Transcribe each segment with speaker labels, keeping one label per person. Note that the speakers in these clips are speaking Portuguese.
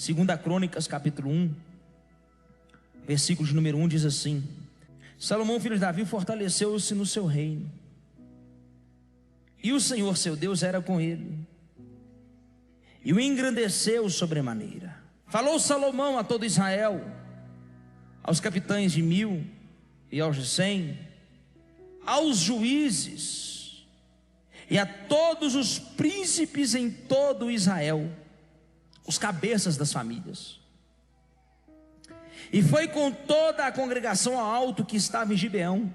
Speaker 1: Segunda Crônicas, capítulo 1, versículo de número 1, diz assim: Salomão, filho de Davi, fortaleceu-se no seu reino, e o Senhor seu Deus era com ele, e o engrandeceu sobremaneira. Falou Salomão a todo Israel, aos capitães de 1000 e aos de 100, aos juízes e a todos os príncipes em todo Israel, os cabeças das famílias. E foi com toda a congregação ao alto que estava em Gibeão,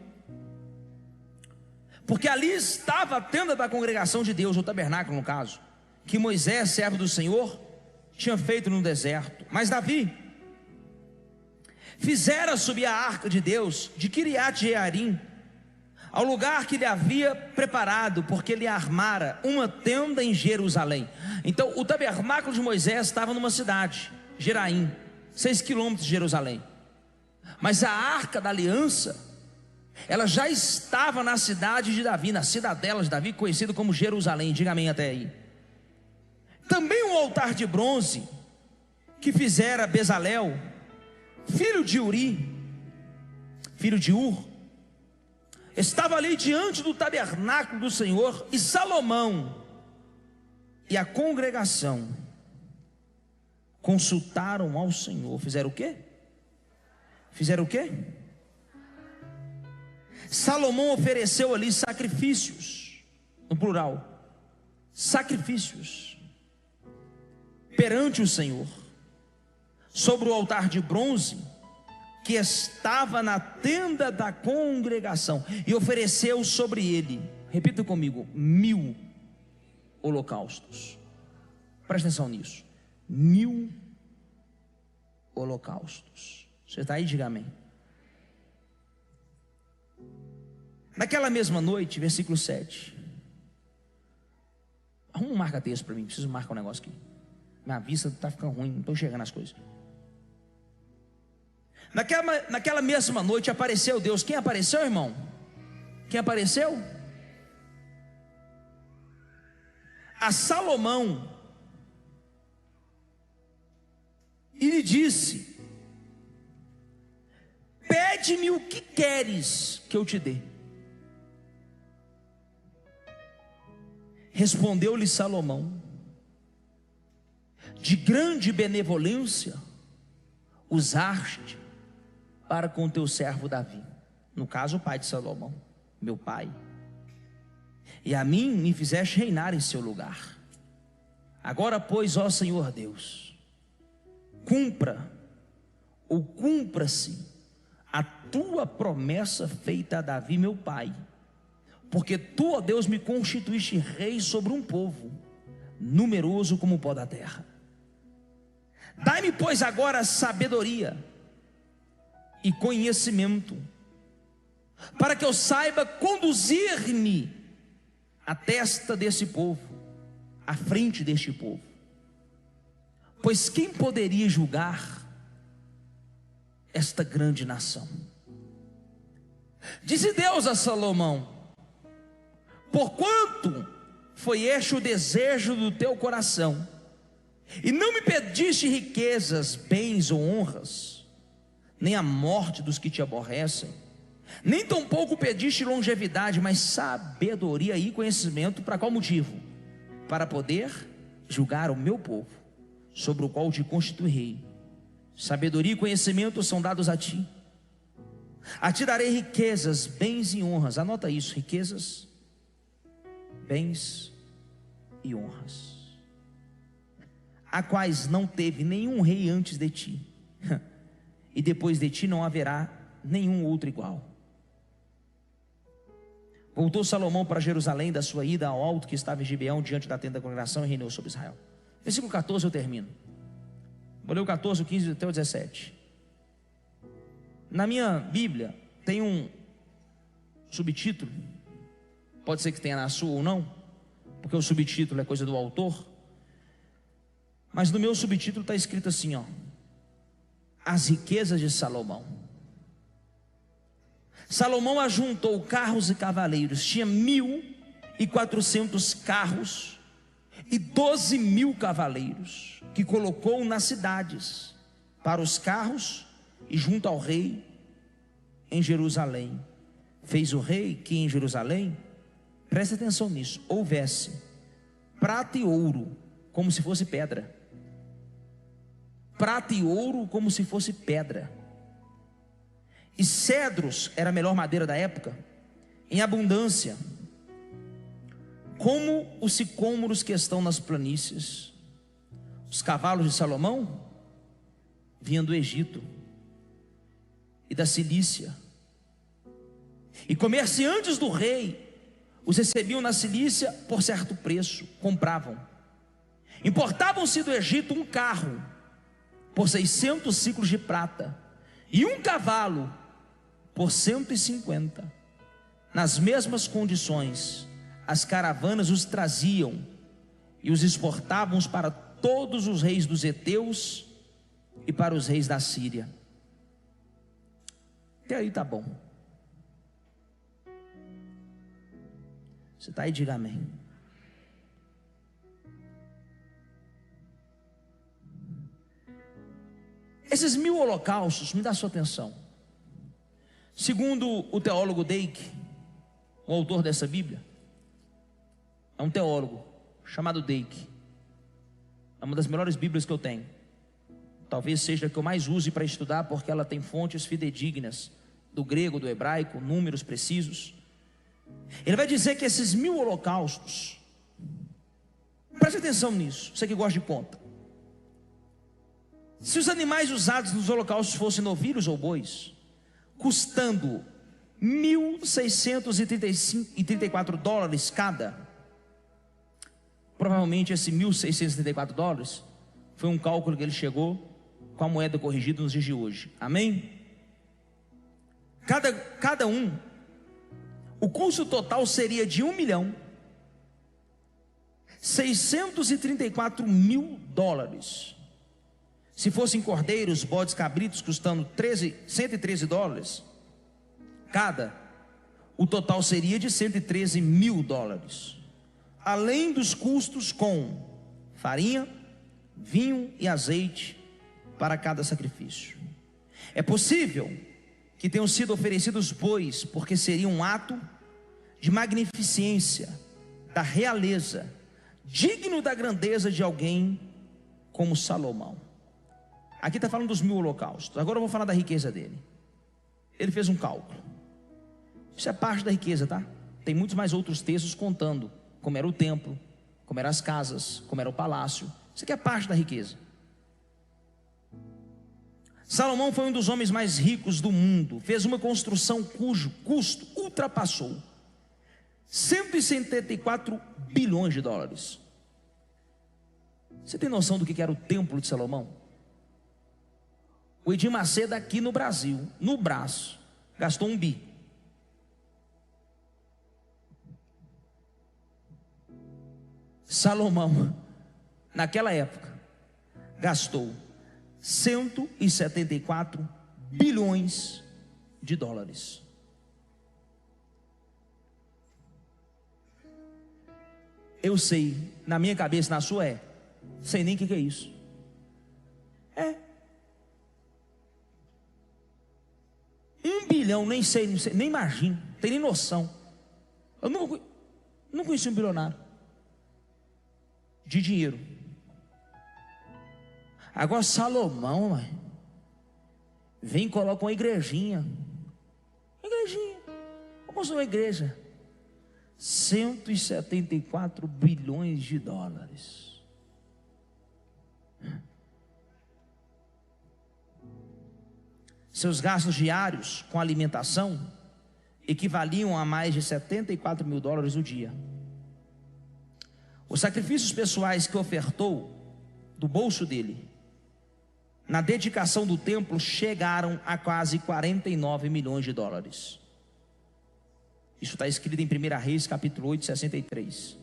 Speaker 1: porque ali estava a tenda da congregação de Deus, o tabernáculo no caso, que Moisés, servo do Senhor, tinha feito no deserto. Mas Davi fizera subir a arca de Deus de Quiriate-Jearim ao lugar que lhe havia preparado, porque ele armara uma tenda em Jerusalém. Então o tabernáculo de Moisés estava numa cidade, Jeraim, 6 quilômetros de Jerusalém. Mas a arca da aliança, ela já estava na cidade de Davi, na cidadela de Davi, conhecido como Jerusalém. Diga amém até aí. Também um altar de bronze que fizera Bezalel, filho de Uri, filho de Ur, estava ali diante do tabernáculo do Senhor. E Salomão e a congregação consultaram ao Senhor. Fizeram o quê? Fizeram o quê? Salomão ofereceu ali sacrifícios, no plural, sacrifícios perante o Senhor, sobre o altar de bronze que estava na tenda da congregação, e ofereceu sobre ele, repita comigo, 1000 holocaustos. Presta atenção nisso, 1000 holocaustos. Você está aí? Diga amém. Naquela mesma noite, versículo 7. Arruma um marca-texto para mim, preciso marcar um negócio aqui. Minha vista está ficando ruim, não estou enxergando as coisas. Naquela mesma noite apareceu Deus. Quem apareceu, irmão? Quem apareceu? A Salomão, e lhe disse: pede-me o que queres que eu te dê. Respondeu-lhe Salomão: de grande benevolência usaste para com teu servo Davi, no caso o pai de Salomão, meu pai, e a mim me fizeste reinar em seu lugar. Agora pois, ó Senhor Deus, cumpra ou cumpra-se a tua promessa feita a Davi meu pai, porque tu, ó Deus, me constituíste rei sobre um povo numeroso como o pó da terra. Dai-me pois agora sabedoria e conhecimento, para que eu saiba conduzir-me à testa desse povo, à frente deste povo. Pois quem poderia julgar esta grande nação? Disse Deus a Salomão: porquanto foi este o desejo do teu coração, e não me pediste riquezas, bens ou honras, nem a morte dos que te aborrecem, nem tampouco pediste longevidade, mas sabedoria e conhecimento. Para qual motivo? Para poder julgar o meu povo, sobre o qual te constituí rei. Sabedoria e conhecimento são dados a ti. A ti darei riquezas, bens e honras. Anota isso: riquezas, bens e honras, a quais não teve nenhum rei antes de ti, e depois de ti não haverá nenhum outro igual. Voltou Salomão para Jerusalém da sua ida ao alto que estava em Gibeão, diante da tenda da congregação, e reinou sobre Israel. Versículo 14 eu termino. Vou ler o 14, o 15 até o 17. Na minha Bíblia tem um subtítulo, pode ser que tenha na sua ou não, porque o subtítulo é coisa do autor, mas no meu subtítulo está escrito assim, ó: as riquezas de Salomão. Salomão ajuntou carros e cavaleiros, tinha 1400 carros e 12.000 cavaleiros, que colocou nas cidades, para os carros e junto ao rei em Jerusalém. Fez o rei que em Jerusalém, preste atenção nisso, houvesse prata e ouro, como se fosse pedra. Prata e ouro como se fosse pedra. E cedros, era a melhor madeira da época, em abundância, como os sicômoros que estão nas planícies. Os cavalos de Salomão vinham do Egito e da Cilícia, e comerciantes do rei os recebiam na Cilícia por certo preço, compravam. Importavam-se do Egito um carro por 600 ciclos de prata, e um cavalo por 150. Nas mesmas condições, as caravanas os traziam e os exportavam para todos os reis dos heteus e para os reis da Síria. Até aí tá bom. Você está aí, diga amém. Esses 1000 holocaustos, me dá sua atenção. Segundo o teólogo Dake, o autor dessa Bíblia, é um teólogo chamado Dake. É uma das melhores Bíblias que eu tenho. Talvez seja a que eu mais use para estudar, porque ela tem fontes fidedignas do grego, do hebraico, números precisos. Ele vai dizer que esses 1000 holocaustos, preste atenção nisso, você que gosta de conta. Se os animais usados nos holocaustos fossem novilhos ou bois, custando $1.634 cada, provavelmente esse $1.634 foi um cálculo que ele chegou com a moeda corrigida nos dias de hoje, amém? Cada um, o custo total seria de $1.634.000. Se fossem cordeiros, bodes, cabritos, custando $113 cada, o total seria de $113.000, além dos custos com farinha, vinho e azeite para cada sacrifício. É possível que tenham sido oferecidos bois, porque seria um ato de magnificência da realeza, digno da grandeza de alguém como Salomão. Aqui está falando dos 1000 holocaustos. Agora eu vou falar da riqueza dele. Ele fez um cálculo. Isso é parte da riqueza, tá? Tem muitos mais outros textos contando como era o templo, como eram as casas, como era o palácio. Isso aqui é parte da riqueza. Salomão foi um dos homens mais ricos do mundo. Fez uma construção cujo custo ultrapassou $174 bilhões. Você tem noção do que era o templo de Salomão? O Edir Macedo aqui no Brasil, no braço, gastou $1 bi. Salomão, naquela época, gastou $174 bilhões. Eu sei, na minha cabeça, na sua sei nem o que é isso. $1 bilhão, nem sei, nem imagino, não tem nem noção. Eu não conheci um bilionário de dinheiro. Agora Salomão, vem e coloca uma igrejinha. Vamos construir uma igreja. $174 bilhões. Seus gastos diários com alimentação equivaliam a mais de $74.000 o dia. Os sacrifícios pessoais que ofertou do bolso dele na dedicação do templo chegaram a quase $49 milhões. Isso está escrito em 1 Reis capítulo 8, 63.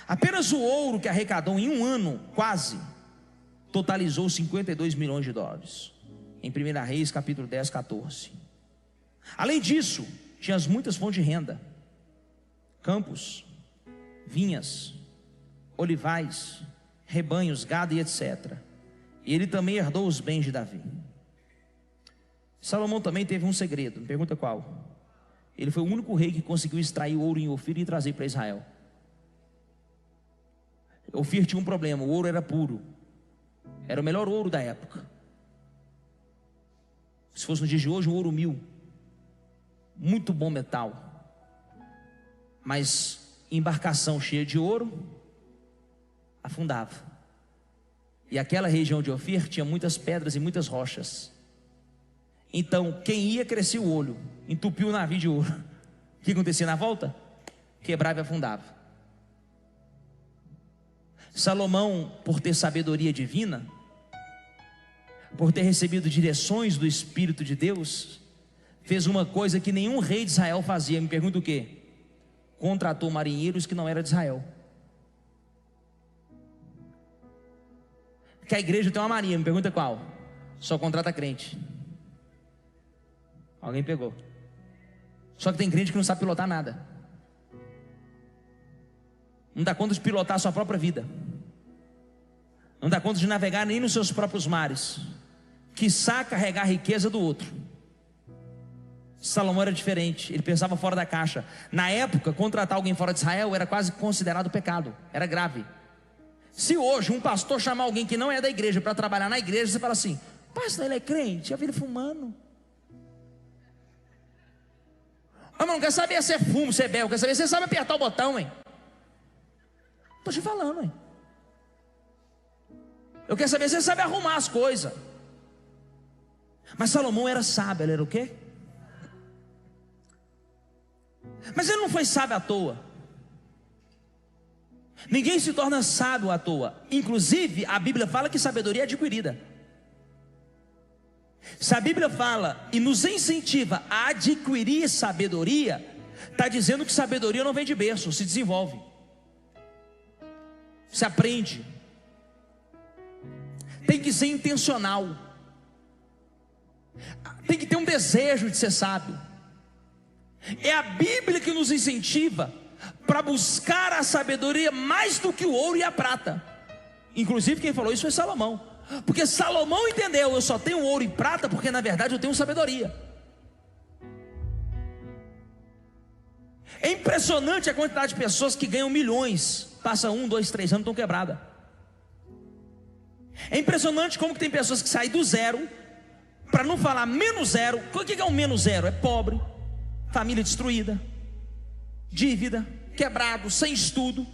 Speaker 1: Apenas o ouro que arrecadou em um ano, quase, totalizou $52 milhões. Em 1 Reis capítulo 10, 14. Além disso, tinha muitas fontes de renda: campos, vinhas, olivais, rebanhos, gado e etc. E ele também herdou os bens de Davi. Salomão também teve um segredo. Me pergunta qual? Ele foi o único rei que conseguiu extrair ouro em Ofir e trazer para Israel. Ofir tinha um problema, o ouro era puro. Era o melhor ouro da época. Se fosse no dia de hoje, um ouro 1000. Muito bom metal. Mas embarcação cheia de ouro afundava. E aquela região de Ofir tinha muitas pedras e muitas rochas. Então quem ia crescia o olho, entupiu o navio de ouro. O que acontecia na volta? Quebrava e afundava. Salomão, por ter sabedoria divina, por ter recebido direções do Espírito de Deus, fez uma coisa que nenhum rei de Israel fazia. Me pergunta o quê? Contratou marinheiros que não eram de Israel. Que a igreja tem uma marinha, me pergunta qual? Só contrata crente. Alguém pegou. Só que tem crente que não sabe pilotar nada. Não dá conta de pilotar a sua própria vida. Não dá conta de navegar nem nos seus próprios mares, quiçá carregar a riqueza do outro. Salomão era diferente, ele pensava fora da caixa. Na época, contratar alguém fora de Israel era quase considerado pecado, era grave. Se hoje um pastor chamar alguém que não é da igreja para trabalhar na igreja, você fala assim: pastor, ele é crente, já vi ele fumando. Mas não quer saber se é fumo, se é belo, quer saber se você sabe apertar o botão, hein? Estou te falando, hein? Eu quero saber se você sabe arrumar as coisas. Mas Salomão era sábio, ele era o quê? Mas ele não foi sábio à toa. Ninguém se torna sábio à toa. Inclusive a Bíblia fala que sabedoria é adquirida. Se a Bíblia fala e nos incentiva a adquirir sabedoria, está dizendo que sabedoria não vem de berço, se desenvolve, se aprende. Tem que ser intencional. Tem que ter um desejo de ser sábio. É a Bíblia que nos incentiva para buscar a sabedoria mais do que o ouro e a prata. Inclusive quem falou isso foi Salomão. Porque Salomão entendeu: eu só tenho ouro e prata porque na verdade eu tenho sabedoria. É impressionante a quantidade de pessoas que ganham milhões, passa 1, 2, 3 anos, estão quebradas. É impressionante como que tem pessoas que saem do zero, para não falar menos zero. O que é um menos zero? É pobre, família destruída, dívida, quebrado, sem estudo,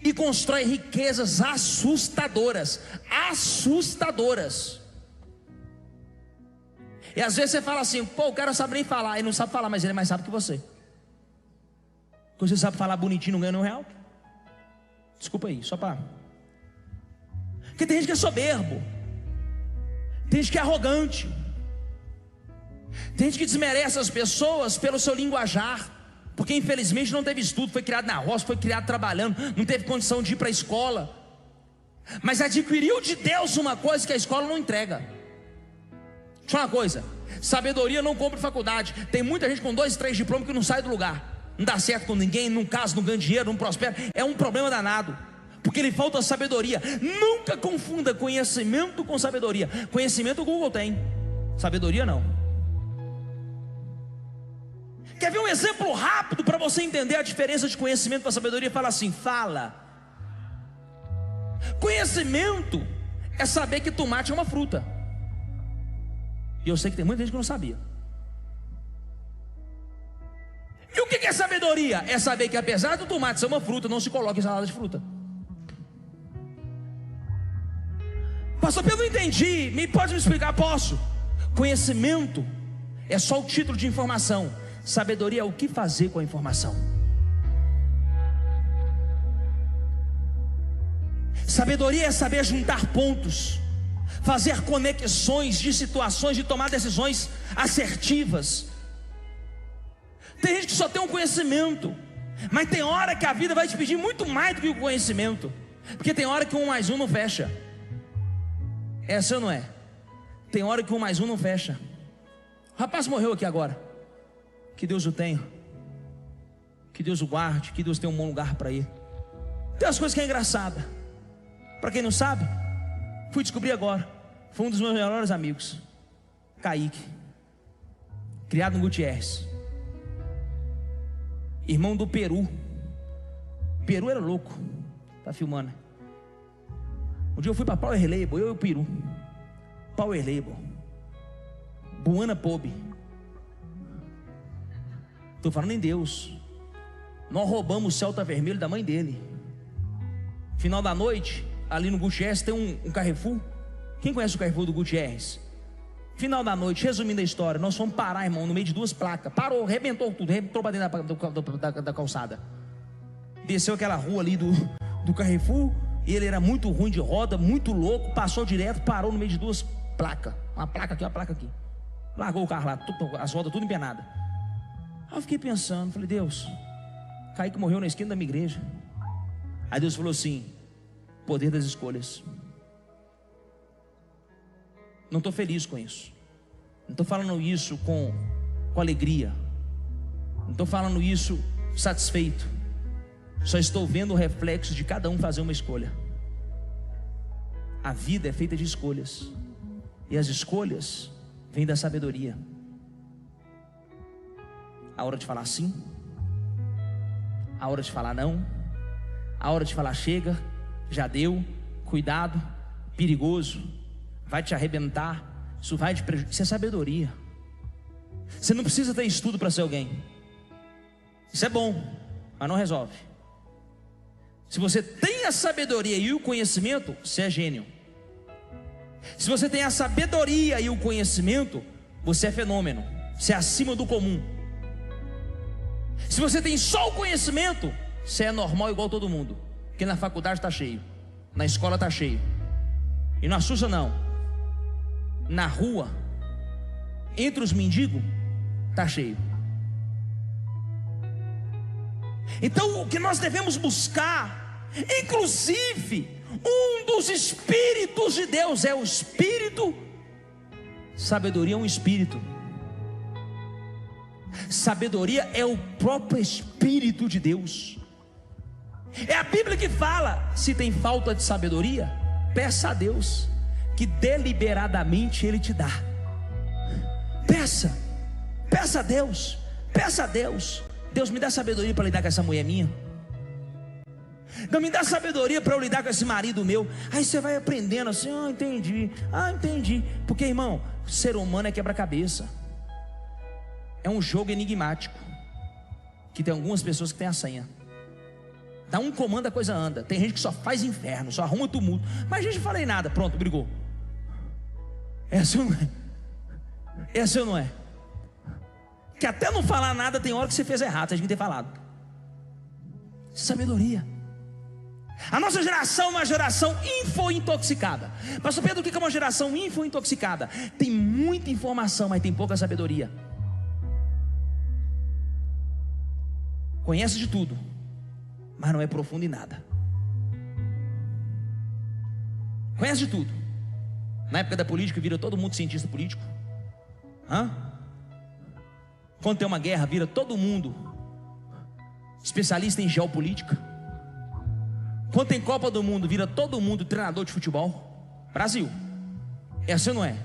Speaker 1: e constrói riquezas assustadoras. Assustadoras. E às vezes você fala assim: pô, o cara não sabe nem falar. Ele não sabe falar, mas ele é mais sábio que você. Porque você sabe falar bonitinho, não ganha R$1. Desculpa aí, só para... Porque tem gente que é soberbo, tem gente que é arrogante, tem gente que desmerece as pessoas pelo seu linguajar, porque infelizmente não teve estudo, foi criado na roça, foi criado trabalhando, não teve condição de ir para a escola, mas adquiriu de Deus uma coisa que a escola não entrega. Deixa eu falar uma coisa: sabedoria não compra faculdade. Tem muita gente com 2, 3 diplomas que não sai do lugar, não dá certo com ninguém, não casa, não ganha dinheiro, não prospera. É um problema danado, porque lhe falta sabedoria. Nunca confunda conhecimento com sabedoria. Conhecimento o Google tem, sabedoria não. Quer ver um exemplo rápido para você entender a diferença de conhecimento para sabedoria? Fala assim: fala. Conhecimento é saber que tomate é uma fruta. E eu sei que tem muita gente que não sabia. E o que é sabedoria? É saber que apesar do tomate ser uma fruta, não se coloca em salada de fruta. Pastor Pedro, não entendi, pode me explicar? Posso. Conhecimento é só o título de informação. Sabedoria é o que fazer com a informação. Sabedoria é saber juntar pontos, fazer conexões de situações, de tomar decisões assertivas. Tem gente que só tem um conhecimento, mas tem hora que a vida vai te pedir muito mais do que o conhecimento, porque tem hora que 1 mais 1 não fecha. Essa não é? Tem hora que 1 mais 1 não fecha. O rapaz morreu aqui agora. Que Deus o tenha, que Deus o guarde, que Deus tenha um bom lugar para ir. Tem umas coisas que é engraçada. Para quem não sabe, fui descobrir agora. Foi um dos meus melhores amigos, Kaique, criado no Gutierrez, irmão do Peru. Peru era louco. Tá filmando. Um dia eu fui para Power Label, eu e o Peru. Power Label, Buana Pobe. Estou falando em Deus. Nós roubamos o Celta Vermelho da mãe dele. Final da noite, ali no Gutierrez tem um Carrefour. Quem conhece o Carrefour do Gutierrez? Final da noite, resumindo a história, nós fomos parar, irmão, no meio de duas placas. Parou, arrebentou tudo, arrebentou para dentro da calçada. Desceu aquela rua ali do Carrefour. E ele era muito ruim de roda, muito louco. Passou direto, parou no meio de duas placas. Uma placa aqui, uma placa aqui. Largou o carro lá, as rodas tudo empenadas. Aí eu fiquei pensando, falei, Deus, Kaique morreu na esquina da minha igreja. Aí Deus falou assim: poder das escolhas. Não estou feliz com isso. Não estou falando isso com alegria. Não estou falando isso satisfeito. Só estou vendo o reflexo de cada um fazer uma escolha. A vida é feita de escolhas. E as escolhas vêm da sabedoria. A hora de falar sim, a hora de falar não, a hora de falar chega, já deu, cuidado, perigoso, vai te arrebentar, isso vai te prejudicar. Isso é sabedoria. Você não precisa ter estudo para ser alguém. Isso é bom, mas não resolve. Se você tem a sabedoria e o conhecimento, você é gênio. Se você tem a sabedoria e o conhecimento, você é fenômeno, você é acima do comum. Se você tem só o conhecimento, você é normal igual todo mundo. Porque na faculdade está cheio, na escola está cheio. E não assusta não. Na rua, entre os mendigos, está cheio. Então o que nós devemos buscar, inclusive um dos espíritos de Deus é o espírito. Sabedoria é um espírito. Sabedoria é o próprio espírito de Deus. É a Bíblia que fala: se tem falta de sabedoria, peça a Deus, que deliberadamente Ele te dá. Peça a Deus, peça a Deus. Deus, me dá sabedoria para lidar com essa mulher minha. Deus, me dá sabedoria para eu lidar com esse marido meu. Aí você vai aprendendo assim: entendi. Porque, irmão, ser humano é quebra-cabeça. É um jogo enigmático, que tem algumas pessoas que têm a senha. Dá um comando, a coisa anda. Tem gente que só faz inferno, só arruma tumulto. Mas a gente não falei nada, pronto, brigou. Essa ou não é? Essa ou não é? Que até não falar nada tem hora que você fez errado, você devia ter falado. Sabedoria. A nossa geração é uma geração info-intoxicada. Pastor Pedro, o que é uma geração info-intoxicada? Tem muita informação, mas tem pouca sabedoria. Conhece de tudo, mas não é profundo em nada. Conhece de tudo. Na época da política vira todo mundo cientista político. Quando tem uma guerra vira todo mundo especialista em geopolítica. Quando tem Copa do Mundo vira todo mundo treinador de futebol. Brasil. Essa não é.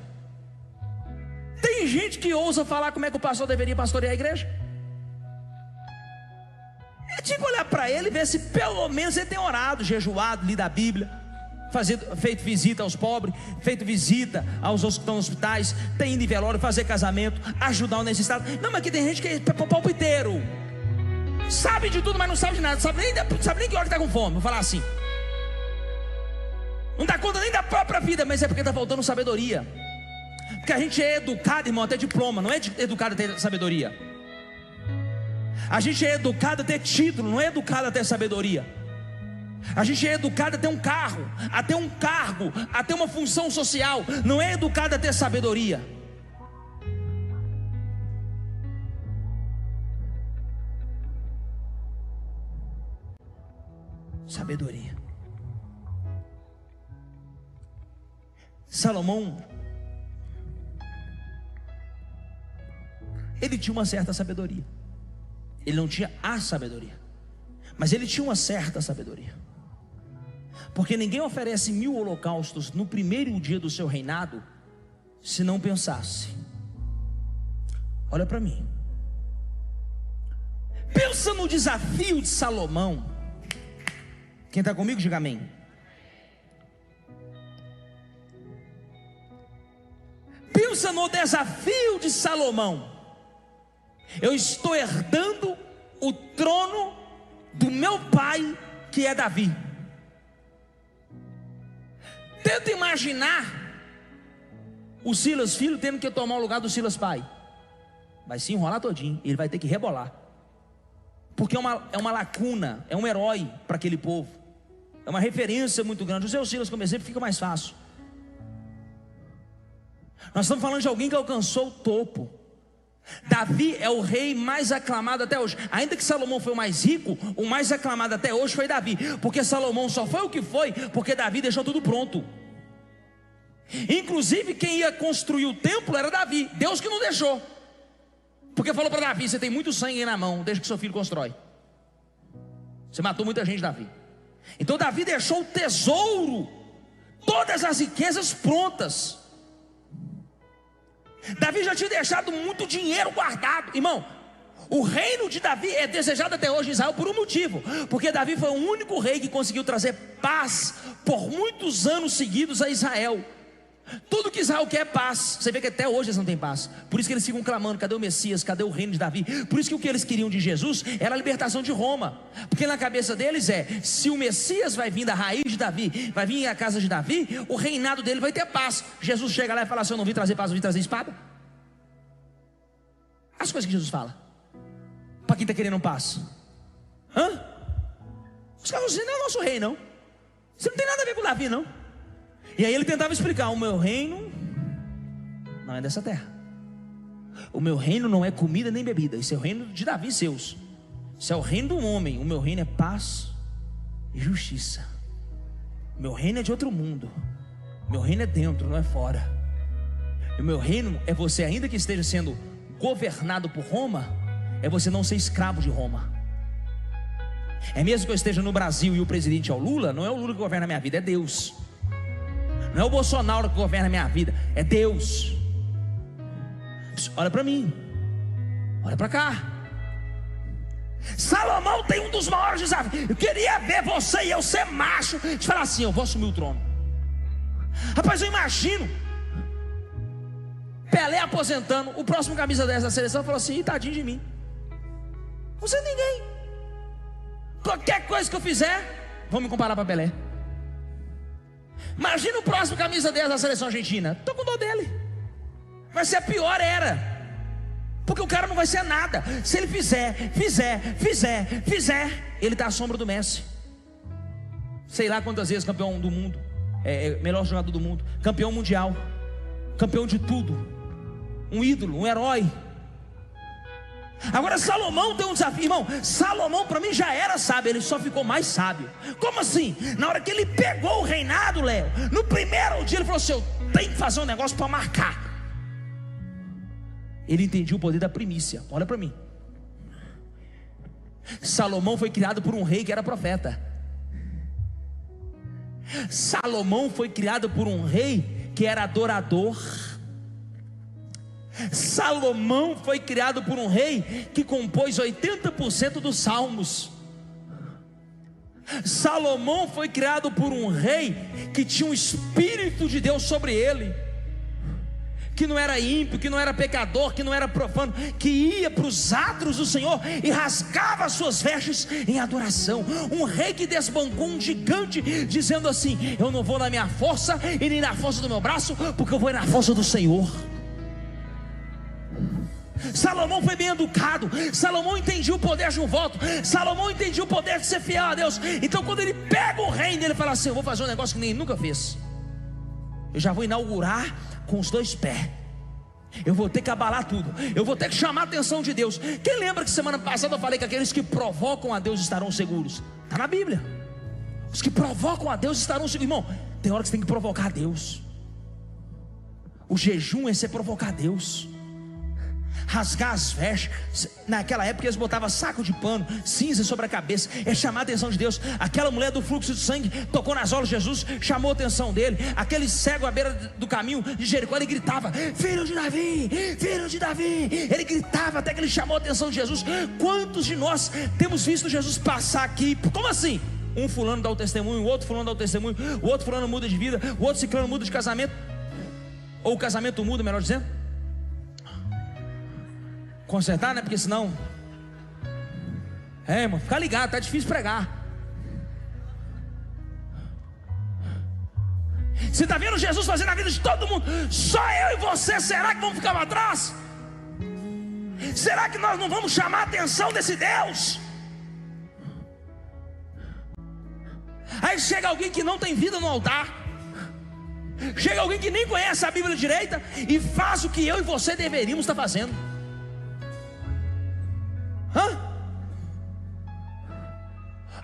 Speaker 1: Tem gente que ousa falar como é que o pastor deveria pastorear a igreja. Eu tinha que olhar para ele e ver se pelo menos ele tem orado, jejuado, lido a Bíblia, feito visita aos pobres, feito visita aos que estão nos hospitais, tem ido em velório, fazer casamento, ajudar o necessitado. Não, mas aqui tem gente que é palpiteiro, sabe de tudo, mas não sabe de nada, sabe nem que hora que está com fome. Vou falar assim, não dá conta nem da própria vida, mas é porque está faltando sabedoria. Porque a gente é educado, irmão, até diploma, não é educado a ter sabedoria. A gente é educado a ter título, não é educado a ter sabedoria. A gente é educado a ter um carro, a ter um cargo, a ter uma função social, não é educado a ter sabedoria. Sabedoria. Salomão, ele tinha uma certa sabedoria. Ele não tinha a sabedoria, mas ele tinha uma certa sabedoria. Porque ninguém oferece 1000 holocaustos no primeiro dia do seu reinado se não pensasse. Olha para mim. Pensa no desafio de Salomão. Quem está comigo, diga amém. Pensa no desafio de Salomão. Eu estou herdando o trono do meu pai, que é Davi. Tenta imaginar o Silas filho tendo que tomar o lugar do Silas pai. Vai se enrolar todinho, ele vai ter que rebolar. Porque é uma lacuna, é um herói para aquele povo. É uma referência muito grande. Usei o Silas como exemplo, fica mais fácil. Nós estamos falando de alguém que alcançou o topo. Davi é o rei mais aclamado até hoje. Ainda que Salomão foi o mais rico, o mais aclamado até hoje foi Davi. Porque Salomão só foi o que foi porque Davi deixou tudo pronto. Inclusive quem ia construir o templo era Davi. Deus que não deixou. Porque falou para Davi: você tem muito sangue aí na mão, deixa que seu filho constrói. Você matou muita gente, Davi. Então Davi deixou o tesouro, todas as riquezas prontas. Davi já tinha deixado muito dinheiro guardado. Irmão, o reino de Davi é desejado até hoje em Israel por um motivo. Porque Davi foi o único rei que conseguiu trazer paz por muitos anos seguidos a Israel. Tudo que Israel quer é paz. Você vê que até hoje eles não têm paz. Por isso que eles ficam clamando: cadê o Messias? Cadê o reino de Davi? Por isso que o que eles queriam de Jesus era a libertação de Roma. Porque na cabeça deles se o Messias vai vir da raiz de Davi, vai vir à casa de Davi, o reinado dele vai ter paz. Jesus chega lá e fala assim: eu não vim trazer paz, eu vim trazer espada. As coisas que Jesus fala para quem está querendo paz. Os caras dizem: não é o nosso rei não. Você não tem nada a ver com Davi não. E aí ele tentava explicar: o meu reino não é dessa terra. O meu reino não é comida nem bebida. Isso é o reino de Davi e seus. Isso é o reino do homem. O meu reino é paz e justiça. O meu reino é de outro mundo. O meu reino é dentro, não é fora. O meu reino é você, ainda que esteja sendo governado por Roma, é você não ser escravo de Roma. É mesmo que eu esteja no Brasil e o presidente é o Lula, não é o Lula que governa a minha vida, é Deus. Não é o Bolsonaro que governa a minha vida, é Deus. Olha para mim, olha para cá. Salomão tem um dos maiores desafios. Eu queria ver você e eu ser macho e falar assim: eu vou assumir o trono. Rapaz, eu imagino Pelé aposentando, o próximo camisa 10 da seleção falou assim: tadinho de mim, não sei ninguém. Qualquer coisa que eu fizer, vão me comparar para Pelé. Imagina o próximo camisa 10 da seleção argentina. Estou com dor dele. Vai ser a pior era. Porque o cara não vai ser nada. Se ele fizer, ele está à sombra do Messi. Sei lá quantas vezes campeão do mundo, melhor jogador do mundo, campeão mundial, campeão de tudo, um ídolo, um herói. Agora Salomão tem um desafio. Irmão, Salomão para mim já era sábio, ele só ficou mais sábio. Como assim? Na hora que ele pegou o reinado, Léo, no primeiro dia ele falou assim: eu tenho que fazer um negócio para marcar. Ele entendia o poder da primícia. Olha para mim. Salomão foi criado por um rei que era profeta. Salomão foi criado por um rei que era adorador. Salomão foi criado por um rei que compôs 80% dos salmos. Salomão foi criado por um rei que tinha um Espírito de Deus sobre ele, que não era ímpio, que não era pecador, que não era profano, que ia para os atos do Senhor e rasgava as suas vestes em adoração. Um rei que desbancou um gigante, dizendo assim: eu não vou na minha força e nem na força do meu braço, porque eu vou na força do Senhor. Salomão foi bem educado. Salomão entendia o poder de um voto. Salomão entendia o poder de ser fiel a Deus. Então quando ele pega o reino, ele fala assim: eu vou fazer um negócio que ninguém nunca fez. Eu já vou inaugurar com os 2 pés. Eu vou ter que abalar tudo. Eu vou ter que chamar a atenção de Deus. Quem lembra que semana passada eu falei que aqueles que provocam a Deus estarão seguros? Está na Bíblia. Os que provocam a Deus estarão seguros. Irmão, tem hora que você tem que provocar a Deus. O jejum é você provocar a Deus. rasgar as vestes. Naquela época eles botavam saco de pano, cinza sobre a cabeça. É chamar a atenção de Deus. Aquela mulher do fluxo de sangue tocou nas olhos de Jesus, chamou a atenção dele. Aquele cego à beira do caminho de Jericó, ele gritava: filho de Davi, filho de Davi. Ele gritava até que ele chamou a atenção de Jesus. Quantos de nós temos visto Jesus passar aqui? Como assim? Um fulano dá o testemunho, o outro fulano dá o testemunho, o outro fulano muda de vida, o outro ciclano muda de casamento, ou o casamento muda, melhor dizendo. Consertar, né? Porque senão, irmão, fica ligado, tá difícil pregar. Você está vendo Jesus fazendo a vida de todo mundo, só eu e você, será que vamos ficar para trás? Será que nós não vamos chamar a atenção desse Deus? Aí chega alguém que não tem vida no altar, chega alguém que nem conhece a Bíblia direita e faz o que eu e você deveríamos estar fazendo.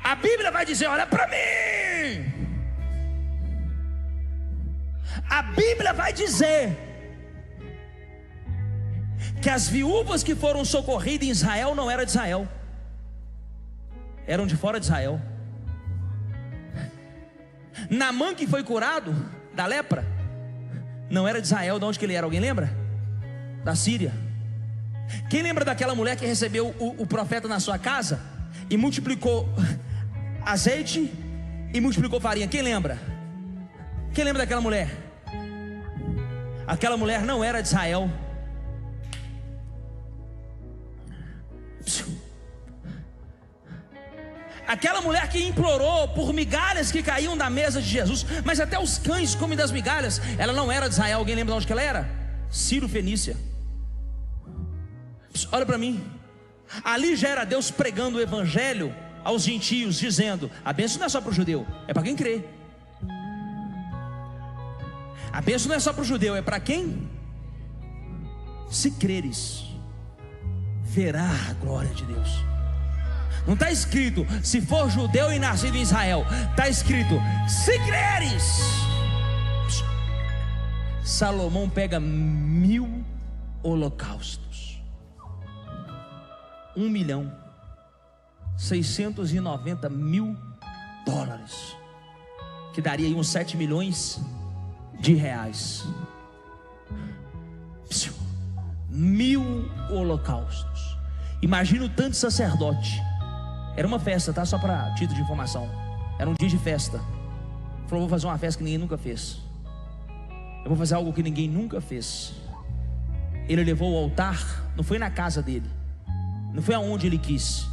Speaker 1: A Bíblia vai dizer: olha para mim. A Bíblia vai dizer que as viúvas que foram socorridas em Israel não eram de Israel, eram de fora de Israel. Naamã, que foi curado da lepra, não era de Israel. De onde que ele era? Alguém lembra? Da Síria. Quem lembra daquela mulher que recebeu o profeta na sua casa e multiplicou azeite e multiplicou farinha? Quem lembra? Quem lembra daquela mulher? Aquela mulher não era de Israel. Aquela mulher que implorou por migalhas que caíam da mesa de Jesus, mas até os cães comem das migalhas. Ela não era de Israel. Alguém lembra de onde que ela era? Ciro Fenícia. Olha para mim. Ali já era Deus pregando o evangelho aos gentios, dizendo: a bênção não é só para o judeu, é para quem crê. A bênção não é só para o judeu, é para quem? Se creres, verá a glória de Deus. Não está escrito se for judeu e nascido em Israel, está escrito se creres. Salomão pega 1000 holocaustos, 1.690.000 dólares, que daria aí uns 7 milhões de reais. 1000 holocaustos. Imagina o tanto de sacerdote. Era uma festa, tá? Só para título de informação. Era um dia de festa. Falou: vou fazer uma festa que ninguém nunca fez. Eu vou fazer algo que ninguém nunca fez. Ele levou o altar, não foi na casa dele, não foi aonde ele quis.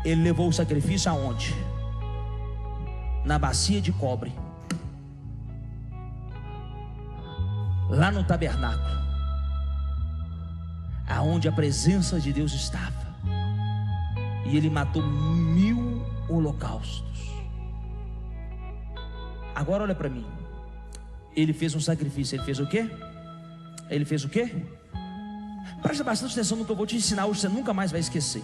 Speaker 1: Ele levou o sacrifício aonde? Na bacia de cobre, lá no tabernáculo, aonde a presença de Deus estava. E ele matou 1000 holocaustos. Agora olha para mim. Ele fez um sacrifício. Ele fez o quê? Ele fez o quê? Presta bastante atenção no que eu vou te ensinar hoje, você nunca mais vai esquecer.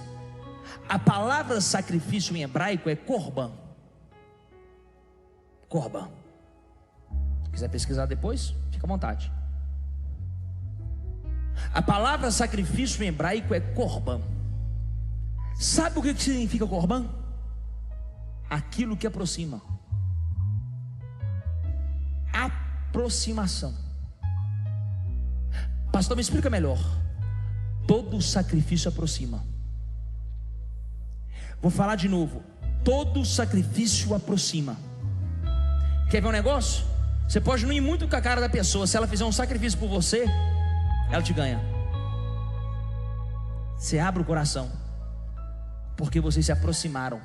Speaker 1: A palavra sacrifício em hebraico é korban. Korban. Se quiser pesquisar depois, fica à vontade. A palavra sacrifício em hebraico é korban. Sabe o que significa korban? Aquilo que aproxima. Aproximação. Pastor, me explica melhor. Todo sacrifício aproxima. Vou falar de novo. Todo sacrifício aproxima. Quer ver um negócio? Você pode não ir muito com a cara da pessoa. Se ela fizer um sacrifício por você, ela te ganha. Você abre o coração, porque vocês se aproximaram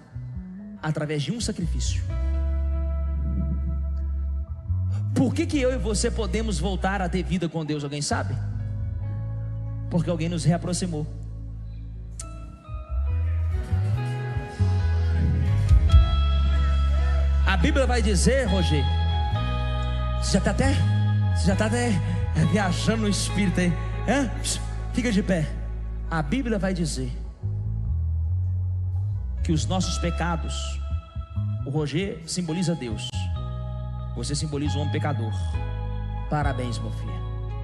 Speaker 1: através de um sacrifício. Por que eu e você podemos voltar a ter vida com Deus? Alguém sabe? Porque alguém nos reaproximou. A Bíblia vai dizer, Roger, você já está até viajando no espírito aí, hein? Fica de pé. A Bíblia vai dizer que os nossos pecados, o Roger simboliza Deus, você simboliza o homem pecador. Parabéns, meu filho,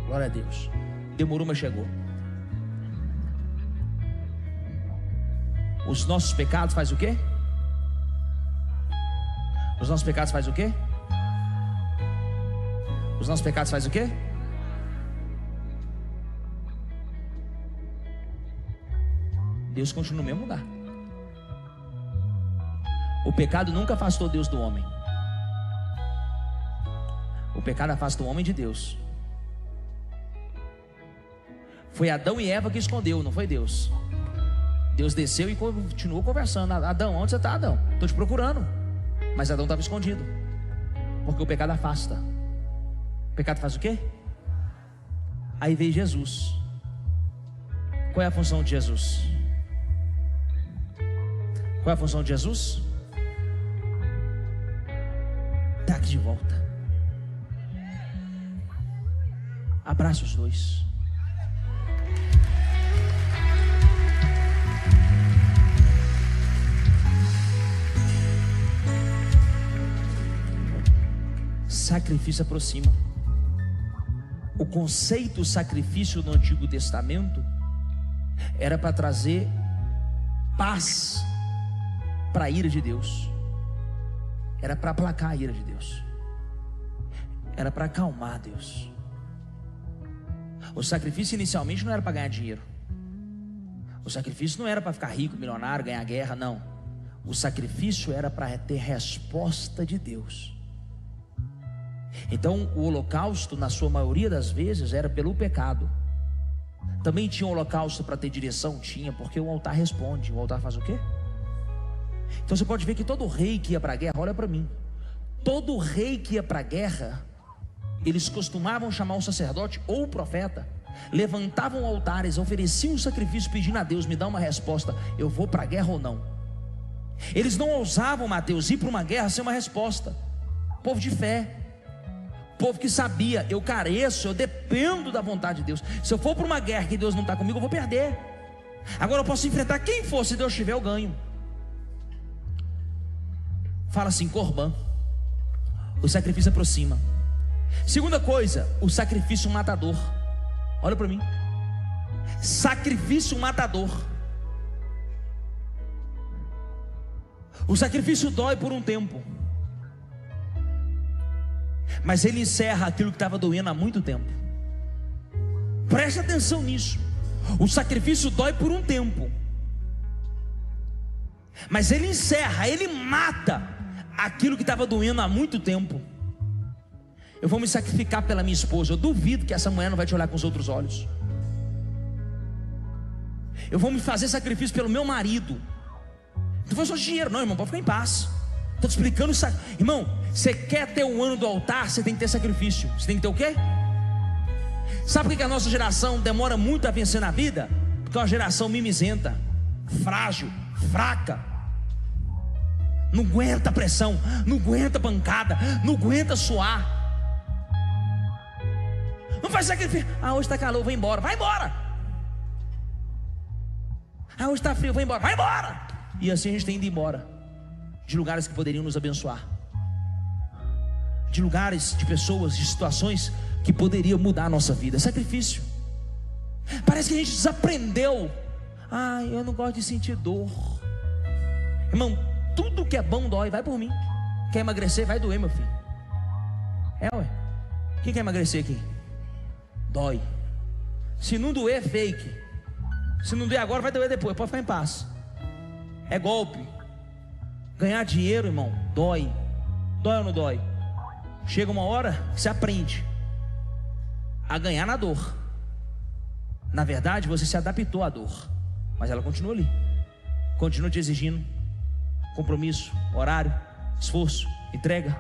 Speaker 1: glória a Deus. Demorou, mas chegou. Os nossos pecados faz o quê? Os nossos pecados faz o quê? Os nossos pecados faz o quê? Deus continua no mesmo lugar. O pecado nunca afastou Deus do homem. O pecado afasta o homem de Deus. Foi Adão e Eva que escondeu, não foi Deus. Deus desceu e continuou conversando. Adão, onde você está, Adão? Estou te procurando. Mas Adão estava escondido. Porque o pecado afasta. O pecado faz o quê? Aí veio Jesus. Qual é a função de Jesus? Qual é a função de Jesus? Tá aqui de volta. Abraça os dois. Sacrifício aproxima. O conceito sacrifício no Antigo Testamento era para trazer paz para a ira de Deus. Era para aplacar a ira de Deus. Era para acalmar Deus. O sacrifício inicialmente não era para ganhar dinheiro. O sacrifício não era para ficar rico, milionário, ganhar guerra, não. O sacrifício era para ter resposta de Deus. Então o holocausto, na sua maioria das vezes, era pelo pecado. Também tinha um holocausto para ter direção? Tinha, porque o altar responde. O altar faz o quê? Então você pode ver que todo rei que ia para a guerra, olha para mim, todo rei que ia para a guerra, eles costumavam chamar o sacerdote ou o profeta, levantavam altares, ofereciam um sacrifício pedindo a Deus, me dá uma resposta, eu vou para a guerra ou não. Eles não ousavam, Mateus, ir para uma guerra sem uma resposta. Povo de fé, povo que sabia, eu careço, eu dependo da vontade de Deus. Se eu for para uma guerra que Deus não está comigo, eu vou perder. Agora eu posso enfrentar quem for, se Deus estiver eu ganho. Fala assim, Corban. O sacrifício aproxima. Segunda coisa, o sacrifício matador. Olha para mim. Sacrifício matador. O sacrifício dói por um tempo, mas ele encerra aquilo que estava doendo há muito tempo. Preste atenção nisso. O sacrifício dói por um tempo, mas ele encerra, ele mata aquilo que estava doendo há muito tempo. Eu vou me sacrificar pela minha esposa. Eu duvido que essa mulher não vai te olhar com os outros olhos. Eu vou me fazer sacrifício pelo meu marido. Não foi só dinheiro, não, irmão, pode ficar em paz. Estou te explicando isso. Irmão, você quer ter um ano do altar, você tem que ter sacrifício. Você tem que ter o quê? Sabe por que a nossa geração demora muito a vencer na vida? Porque é uma geração mimizenta, frágil, fraca. Não aguenta pressão, não aguenta pancada, não aguenta suar. Não faz sacrifício. Ah, hoje está calor, vou embora. Vai embora. Ah, hoje está frio, vou embora. Vai embora. E assim a gente tem ido embora de lugares que poderiam nos abençoar, de lugares, de pessoas, de situações que poderiam mudar a nossa vida. Sacrifício. Parece que a gente desaprendeu. Ah, eu não gosto de sentir dor. Irmão, tudo que é bom dói. Vai por mim. Quer emagrecer? Vai doer, meu filho. É, ué. Quem quer emagrecer aqui? Dói. Se não doer, é fake. Se não doer agora, vai doer depois. Pode ficar em paz. É golpe. Ganhar dinheiro, irmão, dói. Dói ou não dói? Chega uma hora que você aprende a ganhar na dor. Na verdade, você se adaptou à dor, mas ela continua ali. Continua te exigindo compromisso, horário, esforço, entrega.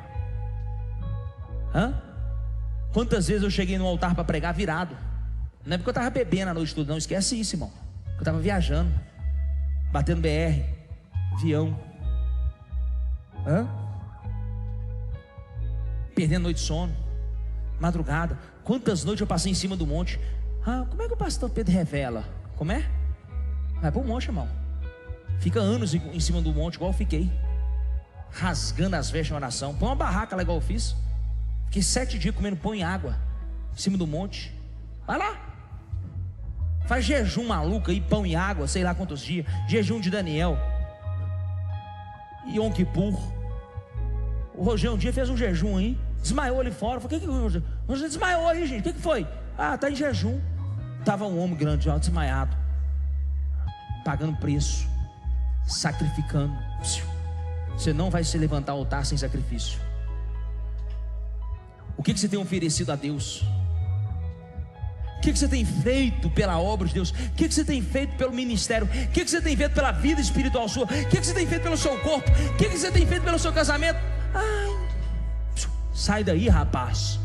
Speaker 1: Quantas vezes eu cheguei no altar para pregar virado? Não é porque eu estava bebendo a noite toda, não. Esquece isso, irmão. Eu estava viajando, batendo BR, avião, perdendo noite de sono, madrugada. Quantas noites eu passei em cima do monte. Como é que o pastor Pedro revela? Como é? Vai para o monte, irmão. Fica anos em cima do monte, igual eu fiquei, rasgando as vestes na oração. Põe uma barraca lá, igual eu fiz. Fiquei 7 dias comendo pão e água em cima do monte. Vai lá. Faz jejum maluco aí, pão e água, sei lá quantos dias. Jejum de Daniel. Yom Kippur. O Rogério um dia fez um jejum aí, desmaiou ali fora. Falei, o que o Rogério desmaiou aí, gente? O que foi? Ah, tá em jejum. Tava um homem grande, ó, desmaiado, pagando preço, sacrificando. Você não vai se levantar ao altar sem sacrifício. O que você tem oferecido a Deus? O que você tem feito pela obra de Deus? O que você tem feito pelo ministério? O que você tem feito pela vida espiritual sua? O que você tem feito pelo seu corpo? O que você tem feito pelo seu casamento? Ai, sai daí, rapaz.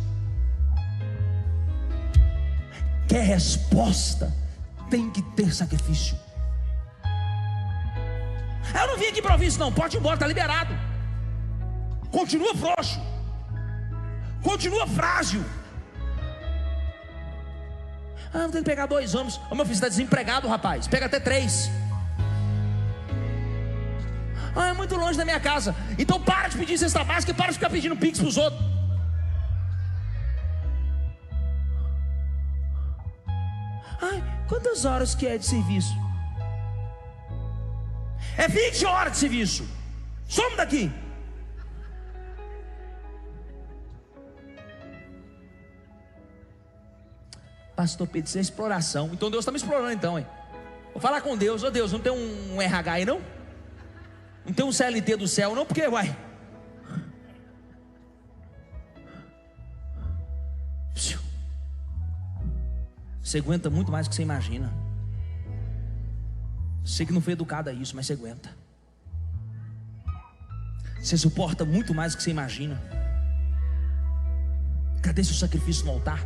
Speaker 1: Quer resposta? Tem que ter sacrifício. Eu não vim aqui para ouvir isso não. Pode ir embora, está liberado. Continua frouxo, continua frágil. Ah, vou ter que pegar 2 anos. Ô, meu filho, você está desempregado, rapaz. Pega até 3. Ah, é muito longe da minha casa. Então para de pedir cesta básica e para de ficar pedindo pix para os outros. Ai, quantas horas que é de serviço? É 20 horas de serviço. Some daqui. Pastor Pedro, isso é exploração. Então Deus está me explorando então, hein? Vou falar com Deus. Ô Deus, não tem um RH aí não? Não tem um CLT do céu não? Porque vai. Você aguenta muito mais do que você imagina. Sei que não foi educado a isso, mas você aguenta. Você suporta muito mais do que você imagina. Cadê seu sacrifício no altar?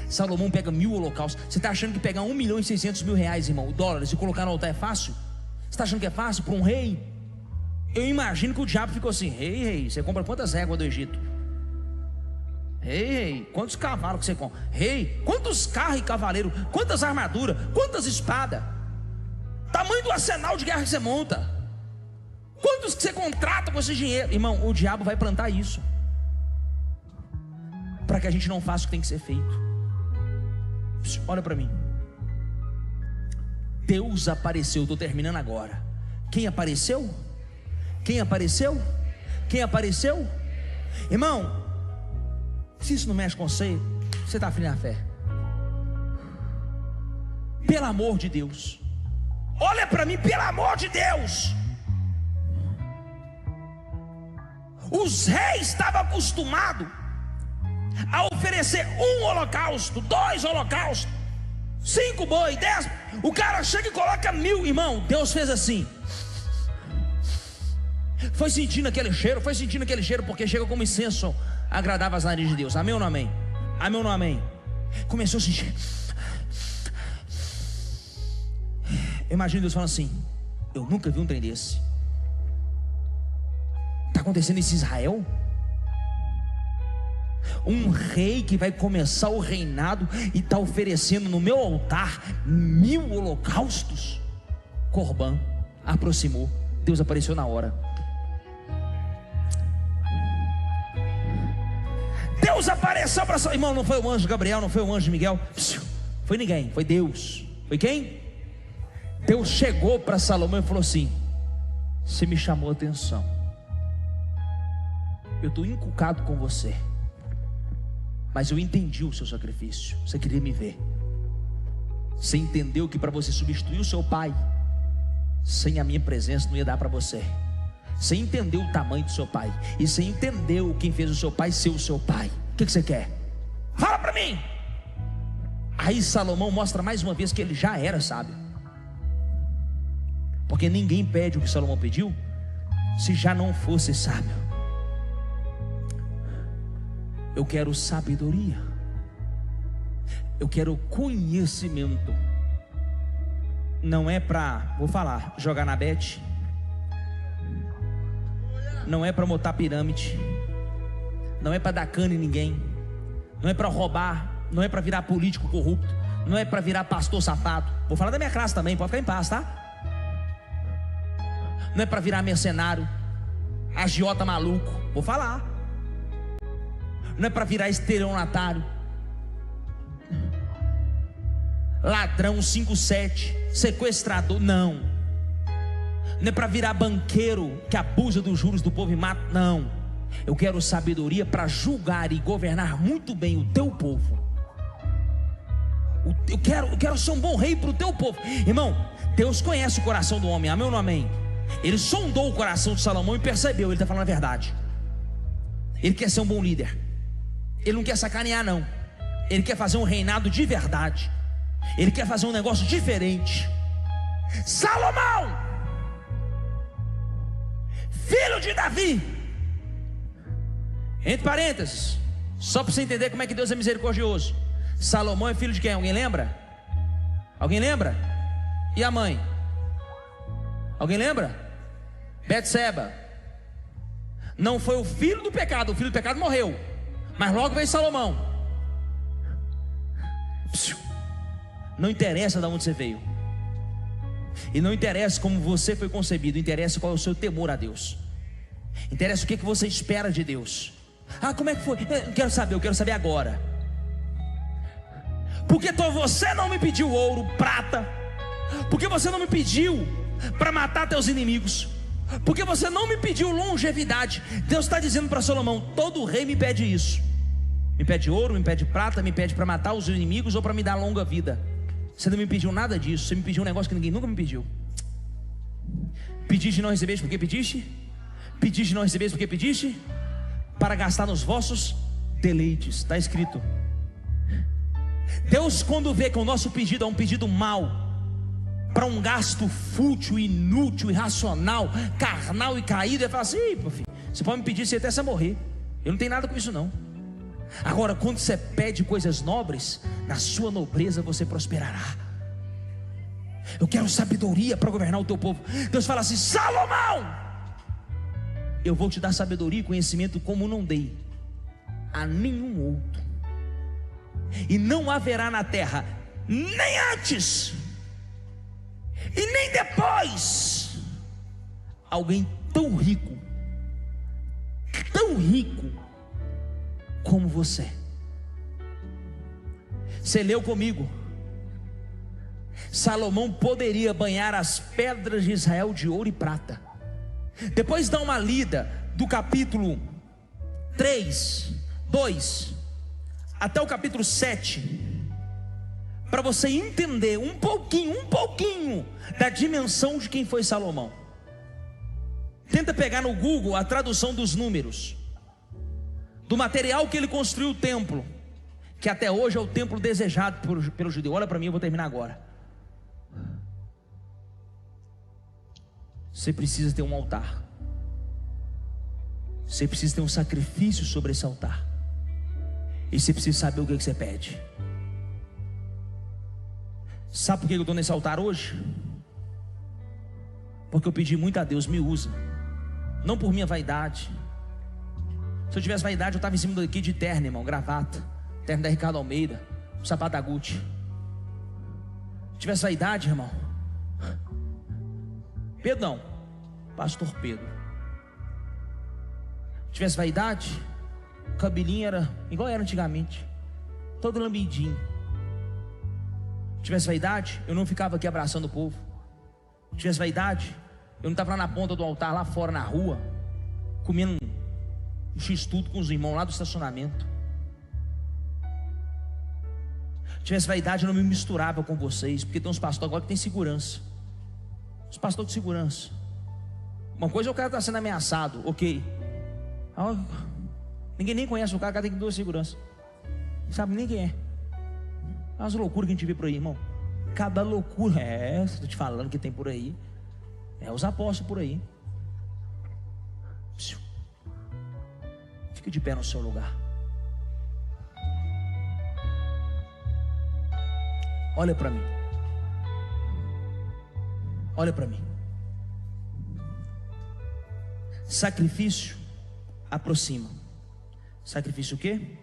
Speaker 1: Salomão pega 1000 holocaustos. Você está achando que pegar 1.600.000 reais, irmão, dólares, e colocar no altar é fácil? Você está achando que é fácil para um rei? Eu imagino que o diabo ficou assim: rei, você compra quantas réguas do Egito? Rei, quantos cavalos que você compra? Rei, quantos carros e cavaleiros? Quantas armaduras? Quantas espadas? Tamanho do arsenal de guerra que você monta? Quantos que você contrata com esse dinheiro? Irmão, o diabo vai plantar isso para que a gente não faça o que tem que ser feito. Olha para mim. Deus apareceu, estou terminando agora. Quem apareceu? Quem apareceu? Quem apareceu? Irmão, se isso não mexe com você, você está frio na fé. Pelo amor de Deus, olha para mim, pelo amor de Deus. Os reis estavam acostumados a oferecer 1 holocausto, 2 holocaustos, 5 boi, 10. O cara chega e coloca 1000, irmão. Deus fez assim. Foi sentindo aquele cheiro, porque chega como incenso agradável às narizes de Deus. Amém ou não amém? Amém ou não amém? Começou a sentir. Eu imagino Deus falando assim: eu nunca vi um trem desse. Está acontecendo isso em Israel? Um rei que vai começar o reinado e está oferecendo no meu altar 1000 holocaustos. Corban aproximou, Deus apareceu na hora. Deus apareceu para Salomão. Irmão, não foi o anjo Gabriel, não foi o anjo Miguel, foi ninguém, foi Deus. Foi quem? Deus chegou para Salomão e falou assim: você me chamou a atenção, eu estou encucado com você, mas eu entendi o seu sacrifício. Você queria me ver. Você entendeu que para você substituir o seu pai, sem a minha presença não ia dar para você. Você entendeu o tamanho do seu pai, e você entendeu quem fez o seu pai ser o seu pai. O que você quer? Fala para mim. Aí Salomão mostra mais uma vez que ele já era sábio, porque ninguém pede o que Salomão pediu se já não fosse sábio. Eu quero sabedoria, eu quero conhecimento. Não é para, vou falar, jogar na bet, não é para montar pirâmide, não é para dar cana em ninguém, não é para roubar, não é para virar político corrupto, não é para virar pastor safado. Vou falar da minha classe também, pode ficar em paz, tá? Não é para virar mercenário, agiota maluco. Vou falar. Não é para virar estelionatário. ladrão 5-7, sequestrador, não. Não é para virar banqueiro que abusa dos juros do povo e mata, não. Eu quero sabedoria para julgar e governar muito bem o teu povo. Eu quero ser um bom rei para o teu povo. Irmão, Deus conhece o coração do homem, amém ou não amém? Ele sondou o coração de Salomão e percebeu, ele está falando a verdade. Ele quer ser um bom líder. Ele não quer sacanear não. Ele quer fazer um reinado de verdade. Ele quer fazer um negócio diferente. Salomão, filho de Davi, entre parênteses, só para você entender como é que Deus é misericordioso. Salomão é filho de quem? Alguém lembra? Alguém lembra? E a mãe? Alguém lembra? Betseba. Não foi o filho do pecado. O filho do pecado morreu, mas logo veio Salomão. Não interessa de onde você veio, e não interessa como você foi concebido. Interessa qual é o seu temor a Deus. Interessa o que você espera de Deus. Ah, como é que foi? Eu quero saber agora. Porque você não me pediu ouro, prata. Porque você não me pediu para matar teus inimigos. Porque você não me pediu longevidade. Deus está dizendo para Salomão: todo rei me pede isso. Me pede ouro, me pede prata, me pede para matar os inimigos ou para me dar longa vida. Você não me pediu nada disso. Você me pediu um negócio que ninguém nunca me pediu. Pediste e não recebeste porque pediste. Pediste e não recebeste porque pediste. Para gastar nos vossos deleites. Está escrito. Deus, quando vê que o nosso pedido é um pedido mau, para um gasto fútil, inútil, irracional, carnal e caído, ele fala assim: pô, filho, você pode me pedir se até você morrer, eu não tenho nada com isso não. Agora, quando você pede coisas nobres, na sua nobreza você prosperará. Eu quero sabedoria para governar o teu povo. Deus fala assim: Salomão, eu vou te dar sabedoria e conhecimento como não dei a nenhum outro. E não haverá na terra, nem antes e nem depois, alguém tão rico como você. Você leu comigo? Salomão poderia banhar as pedras de Israel de ouro e prata. Depois dá uma lida do capítulo 3, 2 até o capítulo 7, para você entender um pouquinho da dimensão de quem foi Salomão. Tenta pegar no Google a tradução dos números, do material que ele construiu o templo, que até hoje é o templo desejado pelo judeu. Olha para mim, eu vou terminar agora. Você precisa ter um altar. Você precisa ter um sacrifício sobre esse altar. E você precisa saber o que você pede. Sabe por que eu estou nesse altar hoje? Porque eu pedi muito a Deus: me usa. Não por minha vaidade. Se eu tivesse vaidade, eu estava em cima daqui de terno, irmão, gravata, terno da Ricardo Almeida, sapato da Gucci. Se tivesse vaidade, irmão, Pedro não, pastor Pedro. Se tivesse vaidade, o cabelinho era igual era antigamente, todo lambidinho. Se tivesse vaidade, eu não ficava aqui abraçando o povo. Se tivesse vaidade, eu não estava lá na ponta do altar, lá fora na rua, comendo um x-tudo com os irmãos lá do estacionamento. Se tivesse vaidade, eu não me misturava com vocês, porque tem uns pastores agora que tem segurança. Os pastores de segurança. Uma coisa é o cara estar sendo ameaçado, ok. Ninguém nem conhece o cara tem que dar segurança. Não sabe nem quem é. As loucuras que a gente vê por aí, irmão. Cada loucura. Estou te falando que tem por aí. É os apóstolos por aí. Fique de pé no seu lugar. Olha para mim. Olha para mim. Sacrifício aproxima. Sacrifício o quê?